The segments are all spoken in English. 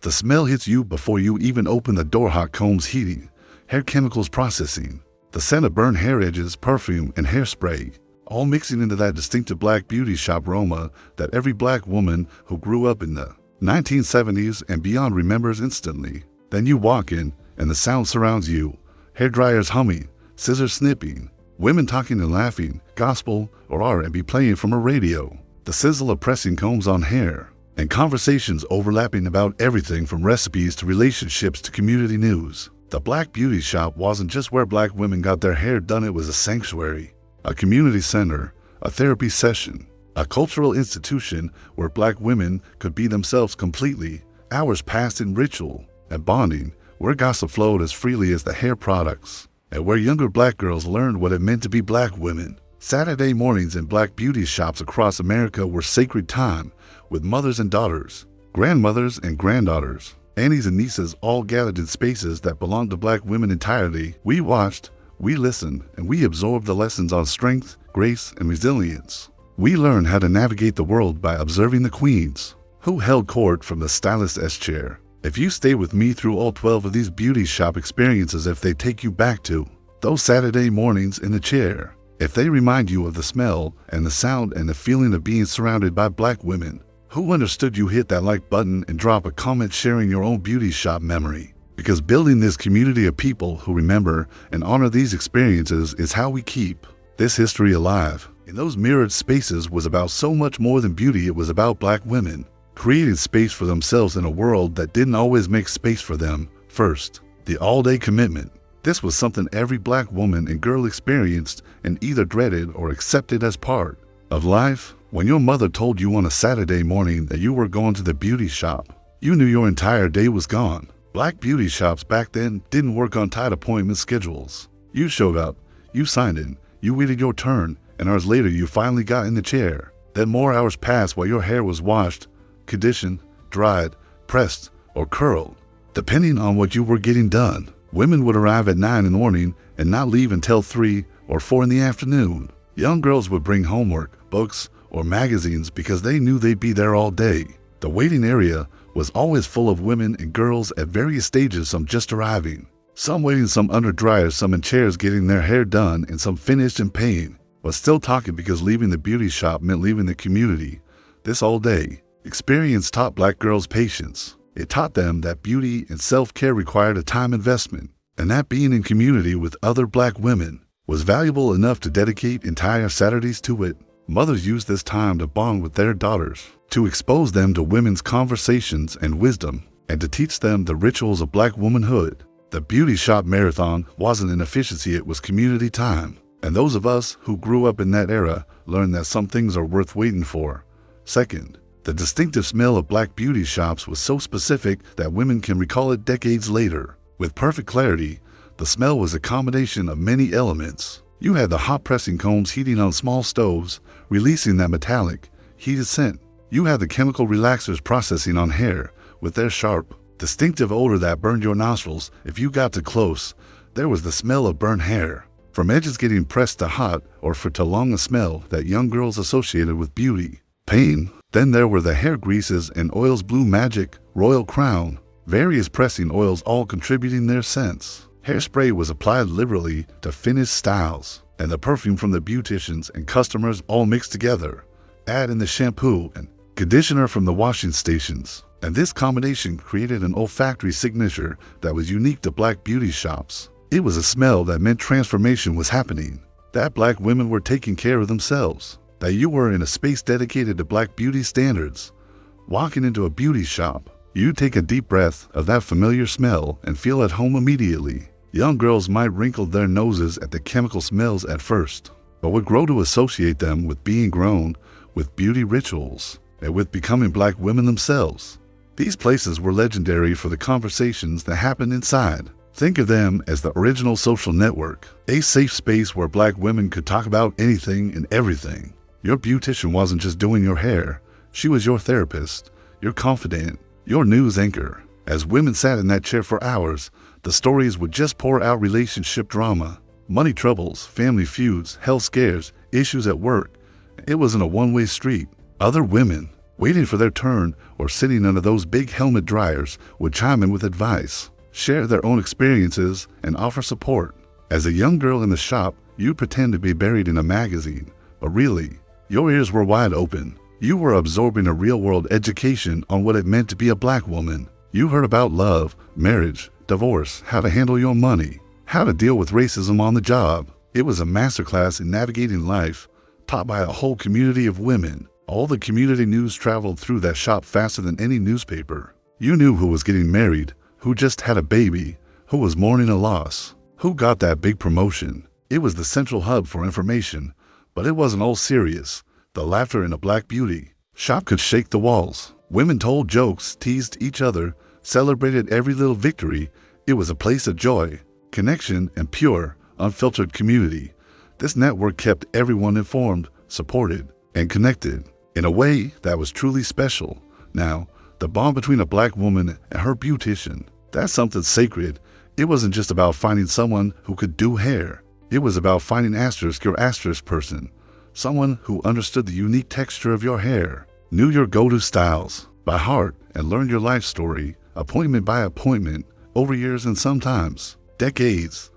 The smell hits you before you even open the door. Hot combs heating, hair chemicals processing, the scent of burned hair edges, perfume, and hairspray, all mixing into that distinctive black beauty shop aroma that every black woman who grew up in the 1970s and beyond remembers instantly. Then you walk in, and the sound surrounds you, hair dryers humming, scissors snipping, women talking and laughing, gospel or R&B playing from a radio, the sizzle of pressing combs on hair, and conversations overlapping about everything from recipes to relationships to community news. The Black Beauty Shop wasn't just where black women got their hair done, it was a sanctuary, a community center, a therapy session, a cultural institution where black women could be themselves completely, hours passed in ritual and bonding, where gossip flowed as freely as the hair products, and where younger black girls learned what it meant to be black women. Saturday mornings in black beauty shops across America were sacred time, with mothers and daughters, grandmothers and granddaughters, aunties and nieces all gathered in spaces that belonged to black women entirely. We watched, we listened, and we absorbed the lessons on strength, grace, and resilience. We learned how to navigate the world by observing the queens, who held court from the stylist's chair. If you stay with me through all 12 of these beauty shop experiences, if they take you back to those Saturday mornings in the chair, if they remind you of the smell and the sound and the feeling of being surrounded by black women who understood you, hit that like button and drop a comment sharing your own beauty shop memory. Because building this community of people who remember and honor these experiences is how we keep this history alive. In those mirrored spaces was about so much more than beauty. It was about black women creating space for themselves in a world that didn't always make space for them. First, the all-day commitment. This was something every black woman and girl experienced and either dreaded or accepted as part of life. When your mother told you on a Saturday morning that you were going to the beauty shop, you knew your entire day was gone. Black beauty shops back then didn't work on tight appointment schedules. You showed up, you signed in, you waited your turn, and hours later you finally got in the chair. Then more hours passed while your hair was washed, conditioned, dried, pressed, or curled, depending on what you were getting done. Women would arrive at 9 in the morning and not leave until 3 or 4 in the afternoon. Young girls would bring homework, books, or magazines because they knew they'd be there all day. The waiting area was always full of women and girls at various stages, some just arriving, some waiting, some under dryers, some in chairs getting their hair done, and some finished in pain, but still talking because leaving the beauty shop meant leaving the community. This all-day experience taught black girls patience. It taught them that beauty and self-care required a time investment, and that being in community with other black women was valuable enough to dedicate entire Saturdays to it. Mothers used this time to bond with their daughters, to expose them to women's conversations and wisdom, and to teach them the rituals of black womanhood. The beauty shop marathon wasn't an efficiency, it was community time. And those of us who grew up in that era learned that some things are worth waiting for. Second, the distinctive smell of black beauty shops was so specific that women can recall it decades later. With perfect clarity, the smell was a combination of many elements. You had the hot pressing combs heating on small stoves, releasing that metallic, heated scent. You had the chemical relaxers processing on hair with their sharp, distinctive odor that burned your nostrils. If you got too close, there was the smell of burnt hair. From edges getting pressed to hot or for too long, a smell that young girls associated with beauty, pain. Then there were the hair greases and oils, Blue Magic, Royal Crown, various pressing oils, all contributing their scents. Hairspray was applied liberally to finish styles, and the perfume from the beauticians and customers all mixed together. Add in the shampoo and conditioner from the washing stations, and this combination created an olfactory signature that was unique to black beauty shops. It was a smell that meant transformation was happening, that black women were taking care of themselves, that you were in a space dedicated to black beauty standards. Walking into a beauty shop, you take a deep breath of that familiar smell and feel at home immediately. Young girls might wrinkle their noses at the chemical smells at first, but would grow to associate them with being grown, with beauty rituals, and with becoming black women themselves. These places were legendary for the conversations that happened inside. Think of them as the original social network, a safe space where black women could talk about anything and everything. Your beautician wasn't just doing your hair, she was your therapist, your confidant, your news anchor. As women sat in that chair for hours, the stories would just pour out: relationship drama, money troubles, family feuds, health scares, issues at work. It wasn't a one-way street. Other women, waiting for their turn or sitting under those big helmet dryers, would chime in with advice, share their own experiences, and offer support. As a young girl in the shop, you'd pretend to be buried in a magazine, but really, your ears were wide open. You were absorbing a real-world education on what it meant to be a black woman. You heard about love, marriage, divorce, how to handle your money, how to deal with racism on the job. It was a masterclass in navigating life, taught by a whole community of women. All the community news traveled through that shop faster than any newspaper. You knew who was getting married, who just had a baby, who was mourning a loss, who got that big promotion. It was the central hub for information, but it wasn't all serious. The laughter in a black beauty shop could shake the walls. Women told jokes, teased each other, celebrated every little victory. It was a place of joy, connection, and pure, unfiltered community. This network kept everyone informed, supported, and connected in a way that was truly special. Now, the bond between a black woman and her beautician, that's something sacred. It wasn't just about finding someone who could do hair. It was about finding your asterisk person. Someone who understood the unique texture of your hair, knew your go-to styles by heart, and learned your life story, appointment by appointment, over years and sometimes decades.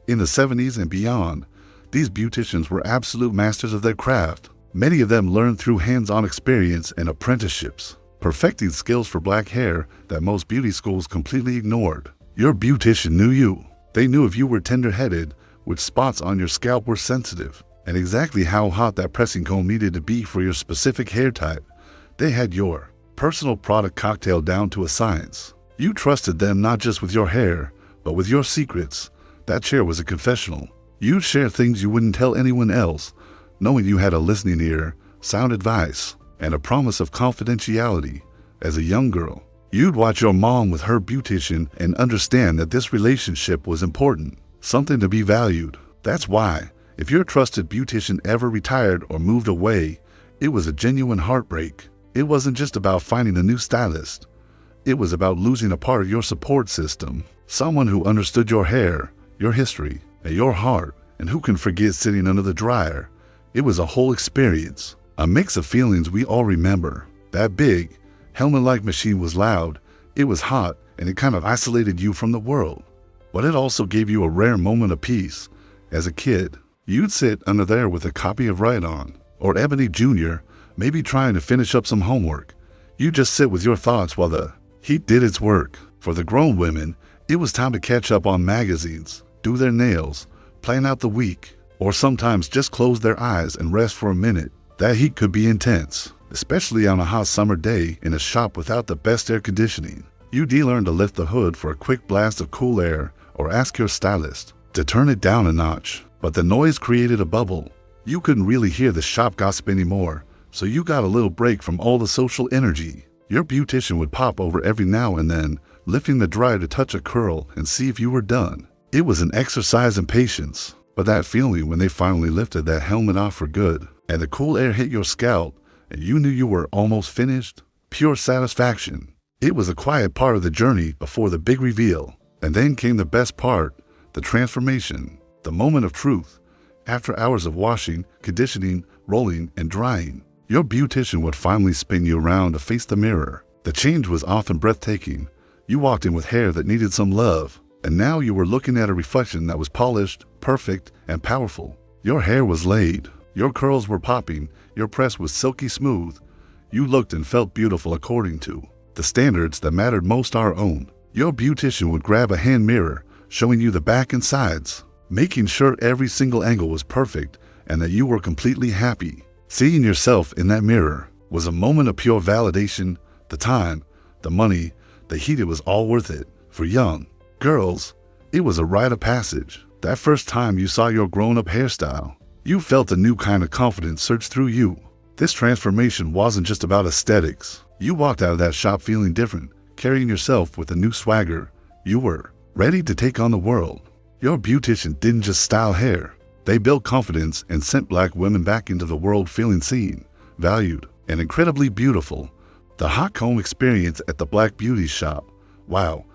In the 70s and beyond, these beauticians were absolute masters of their craft. Many of them learned through hands-on experience and apprenticeships, perfecting skills for black hair that most beauty schools completely ignored. Your beautician knew you. They knew if you were tender-headed, which spots on your scalp were sensitive, and exactly how hot that pressing comb needed to be for your specific hair type. They had your personal product cocktail down to a science. You trusted them not just with your hair, but with your secrets. That chair was a confessional. You'd share things you wouldn't tell anyone else, knowing you had a listening ear, sound advice, and a promise of confidentiality. As a young girl, you'd watch your mom with her beautician and understand that this relationship was important, something to be valued. That's why, if your trusted beautician ever retired or moved away, it was a genuine heartbreak. It wasn't just about finding a new stylist. It was about losing a part of your support system, someone who understood your hair, your history, and your heart, and who can forget sitting under the dryer. It was a whole experience, a mix of feelings we all remember. That big, helmet-like machine was loud, it was hot, and it kind of isolated you from the world. But it also gave you a rare moment of peace. As a kid, you'd sit under there with a copy of Right On, or Ebony Jr., maybe trying to finish up some homework. You'd just sit with your thoughts while the heat did its work. For the grown women, it was time to catch up on magazines, do their nails, plan out the week, or sometimes just close their eyes and rest for a minute. That heat could be intense, especially on a hot summer day in a shop without the best air conditioning. You'd learn to lift the hood for a quick blast of cool air or ask your stylist to turn it down a notch. But the noise created a bubble. You couldn't really hear the shop gossip anymore, so you got a little break from all the social energy. Your beautician would pop over every now and then, lifting the dryer to touch a curl and see if you were done. It was an exercise in patience, but that feeling when they finally lifted that helmet off for good, and the cool air hit your scalp, and you knew you were almost finished, pure satisfaction. It was a quiet part of the journey before the big reveal. And then came the best part, the transformation, the moment of truth. After hours of washing, conditioning, rolling, and drying, your beautician would finally spin you around to face the mirror. The change was often breathtaking. You walked in with hair that needed some love, and now you were looking at a reflection that was polished, perfect, and powerful. Your hair was laid, your curls were popping, your press was silky smooth. You looked and felt beautiful according to the standards that mattered most our own. Your beautician would grab a hand mirror, showing you the back and sides, making sure every single angle was perfect and that you were completely happy. Seeing yourself in that mirror was a moment of pure validation. The time, the money, the heat, it was all worth it. For young girls, it was a rite of passage. That first time you saw your grown-up hairstyle, you felt a new kind of confidence surge through you. This transformation wasn't just about aesthetics. You walked out of that shop feeling different, carrying yourself with a new swagger. You were ready to take on the world. Your beautician didn't just style hair. They built confidence and sent black women back into the world feeling seen, valued, and incredibly beautiful. The hot comb experience at the Black Beauty shop, wow,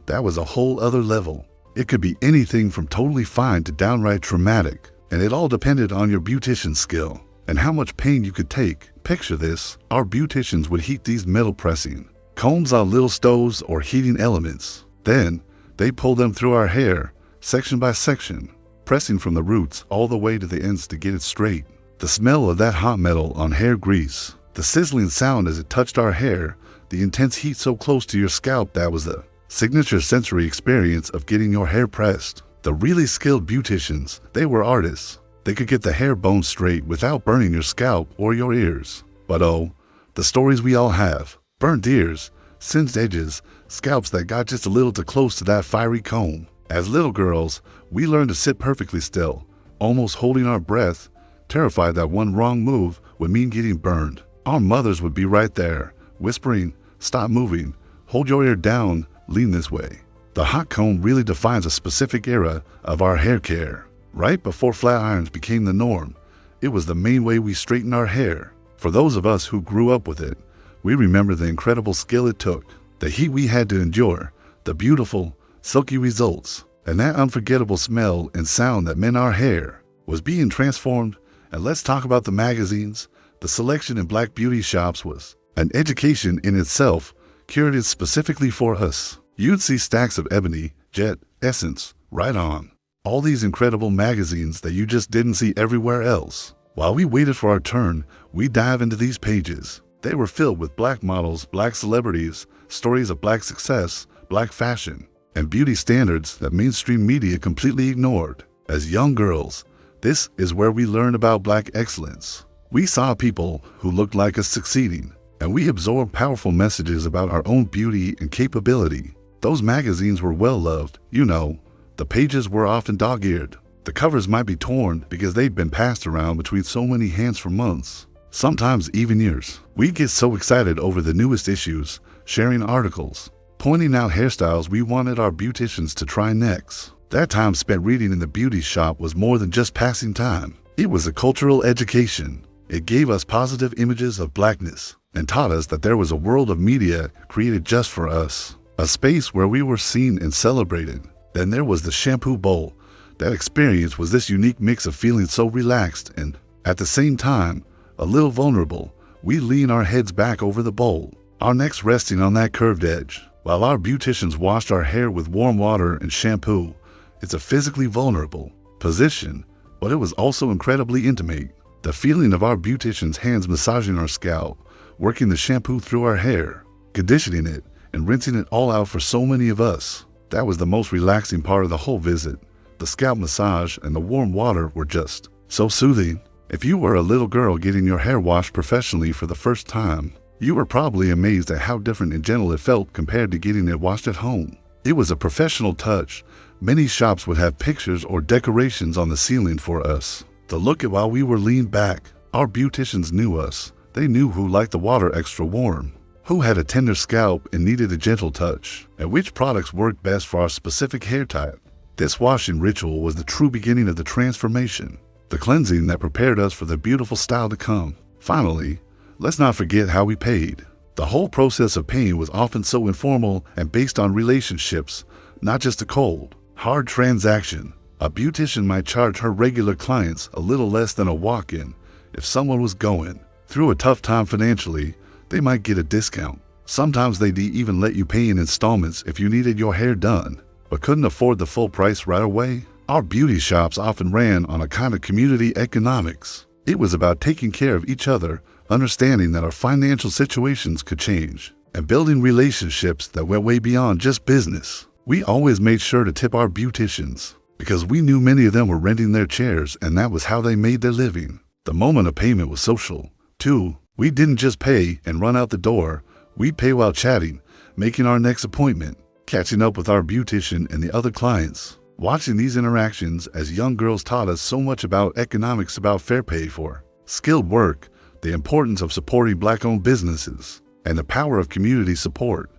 that was a whole other level. It could be anything from totally fine to downright traumatic, and it all depended on your beautician's skill and how much pain you could take. Picture this, our beauticians would heat these metal pressing combs on little stoves or heating elements. Then, they pull them through our hair, section by section, pressing from the roots all the way to the ends to get it straight. The smell of that hot metal on hair grease, the sizzling sound as it touched our hair, the intense heat so close to your scalp, that was the signature sensory experience of getting your hair pressed. The really skilled beauticians, they were artists. They could get the hair bone straight without burning your scalp or your ears. But oh, the stories we all have. Burnt ears, singed edges, scalps that got just a little too close to that fiery comb. As little girls, we learned to sit perfectly still, almost holding our breath, terrified that one wrong move would mean getting burned. Our mothers would be right there, whispering, "Stop moving, hold your ear down, lean this way." The hot comb really defines a specific era of our hair care. Right before flat irons became the norm, it was the main way we straightened our hair. For those of us who grew up with it, we remember the incredible skill it took, the heat we had to endure, the beautiful, silky results, and that unforgettable smell and sound that meant our hair was being transformed. And let's talk about the magazines. The selection in black beauty shops was an education in itself, curated specifically for us. You'd see stacks of Ebony, Jet, Essence, Right On. All these incredible magazines that you just didn't see everywhere else. While we waited for our turn, we dive into these pages. They were filled with black models, black celebrities, stories of black success, black fashion, and beauty standards that mainstream media completely ignored. As young girls, this is where we learned about black excellence. We saw people who looked like us succeeding, and we absorbed powerful messages about our own beauty and capability. Those magazines were well loved, you know. The pages were often dog-eared. The covers might be torn because they'd been passed around between so many hands for months, sometimes even years. We'd get so excited over the newest issues, sharing articles, pointing out hairstyles we wanted our beauticians to try next. That time spent reading in the beauty shop was more than just passing time. It was a cultural education. It gave us positive images of blackness and taught us that there was a world of media created just for us, a space where we were seen and celebrated. Then there was the shampoo bowl. That experience was this unique mix of feeling so relaxed and, at the same time, a little vulnerable. We lean our heads back over the bowl, our necks resting on that curved edge, while our beauticians washed our hair with warm water and shampoo. It's a physically vulnerable position, but it was also incredibly intimate. The feeling of our beauticians' hands massaging our scalp, working the shampoo through our hair, conditioning it, and rinsing it all out for so many of us. That was the most relaxing part of the whole visit. The scalp massage and the warm water were just so soothing. If you were a little girl getting your hair washed professionally for the first time, you were probably amazed at how different and gentle it felt compared to getting it washed at home. It was a professional touch. Many shops would have pictures or decorations on the ceiling for us to look at while we were leaned back. Our beauticians knew us. They knew who liked the water extra warm, who had a tender scalp and needed a gentle touch, and which products worked best for our specific hair type. This washing ritual was the true beginning of the transformation, the cleansing that prepared us for the beautiful style to come. Finally, let's not forget how we paid. The whole process of paying was often so informal and based on relationships, not just a cold, hard transaction. A beautician might charge her regular clients a little less than a walk-in. If someone was going through a tough time financially, they might get a discount. Sometimes they'd even let you pay in installments if you needed your hair done, but couldn't afford the full price right away. Our beauty shops often ran on a kind of community economics. It was about taking care of each other, understanding that our financial situations could change, and building relationships that went way beyond just business. We always made sure to tip our beauticians, because we knew many of them were renting their chairs and that was how they made their living. The moment of payment was social, too. We didn't just pay and run out the door. We'd pay while chatting, making our next appointment, catching up with our beautician and the other clients. Watching these interactions as young girls taught us so much about economics, about fair pay for skilled work, the importance of supporting Black-owned businesses, and the power of community support.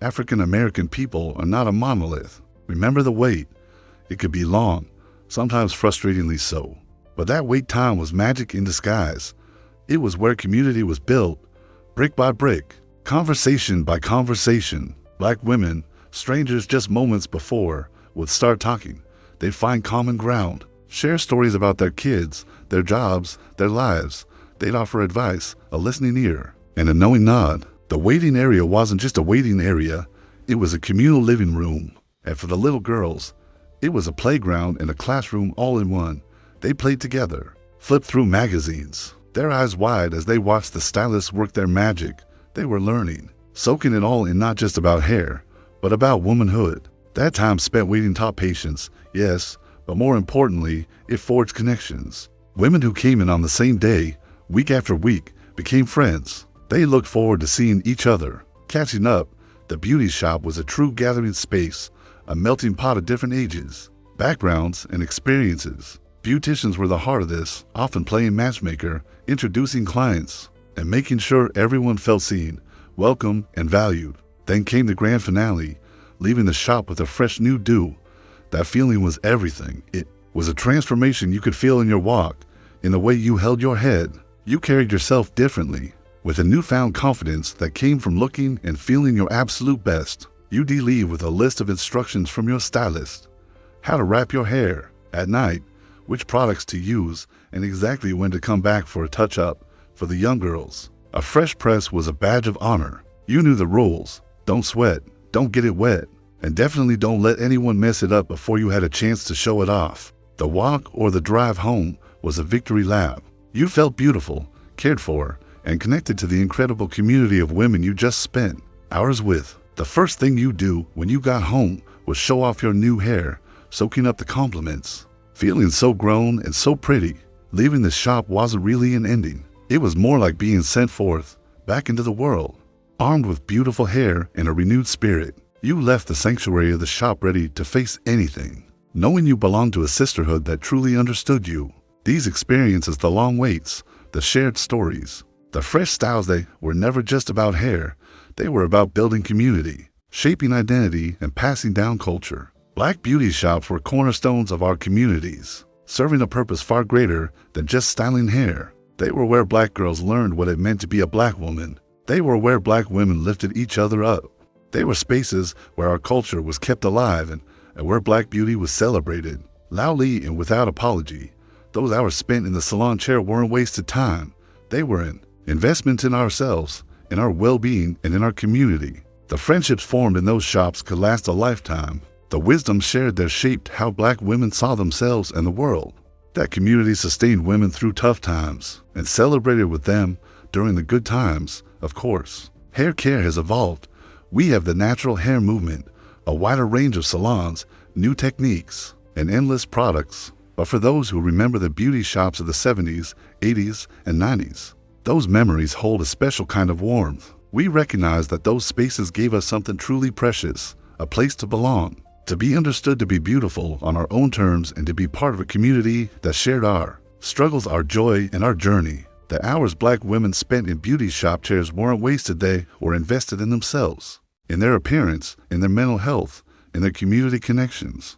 African American people are not a monolith. Remember the wait. It could be long, sometimes frustratingly so. But that wait time was magic in disguise. It was where community was built, brick by brick, conversation by conversation. Black women, strangers just moments before, would start talking. They'd find common ground, share stories about their kids, their jobs, their lives, They'd offer advice, a listening ear, and a knowing nod. The waiting area wasn't just a waiting area, it was a communal living room. And for the little girls, it was a playground and a classroom all in one. They played together, flipped through magazines, their eyes wide as they watched the stylists work their magic. They were learning, soaking it all in, not just about hair, but about womanhood. That time spent waiting taught patience, yes, but more importantly, it forged connections. Women who came in on the same day, week after week, became friends. They looked forward to seeing each other, catching up. The beauty shop was a true gathering space, a melting pot of different ages, backgrounds, and experiences. Beauticians were the heart of this, often playing matchmaker, introducing clients, and making sure everyone felt seen, welcome, and valued. Then came the grand finale, leaving the shop with a fresh new dew. That feeling was everything. It was a transformation you could feel in your walk, in the way you held your head. You carried yourself differently, with a newfound confidence that came from looking and feeling your absolute best. You'd leave with a list of instructions from your stylist: how to wrap your hair at night, which products to use, and exactly when to come back for a touch-up. For the young girls, a fresh press was a badge of honor. You knew the rules: don't sweat, don't get it wet, and definitely don't let anyone mess it up before you had a chance to show it off. The walk or the drive home was a victory lap. You felt beautiful, cared for, and connected to the incredible community of women you just spent hours with. The first thing you do when you got home was show off your new hair, soaking up the compliments, feeling so grown and so pretty. Leaving the shop wasn't really an ending. It was more like being sent forth, back into the world, armed with beautiful hair and a renewed spirit. You left the sanctuary of the shop ready to face anything, knowing you belonged to a sisterhood that truly understood you. These experiences, the long waits, the shared stories, the fresh styles, they were never just about hair. They were about building community, shaping identity, and passing down culture. Black beauty shops were cornerstones of our communities, serving a purpose far greater than just styling hair. They were where Black girls learned what it meant to be a Black woman. They were where Black women lifted each other up. They were spaces where our culture was kept alive and where Black beauty was celebrated, loudly and without apology. Those hours spent in the salon chair weren't wasted time. They were an investment in ourselves, in our well-being, and in our community. The friendships formed in those shops could last a lifetime. The wisdom shared there shaped how Black women saw themselves and the world. That community sustained women through tough times and celebrated with them during the good times, of course. Hair care has evolved. We have the natural hair movement, a wider range of salons, new techniques, and endless products. But for those who remember the beauty shops of the 70s, 80s, and 90s, those memories hold a special kind of warmth. We recognize that those spaces gave us something truly precious, a place to belong, to be understood, to be beautiful on our own terms, and to be part of a community that shared our struggles, our joy, and our journey. The hours Black women spent in beauty shop chairs weren't wasted. They were invested in themselves, in their appearance, in their mental health, in their community connections.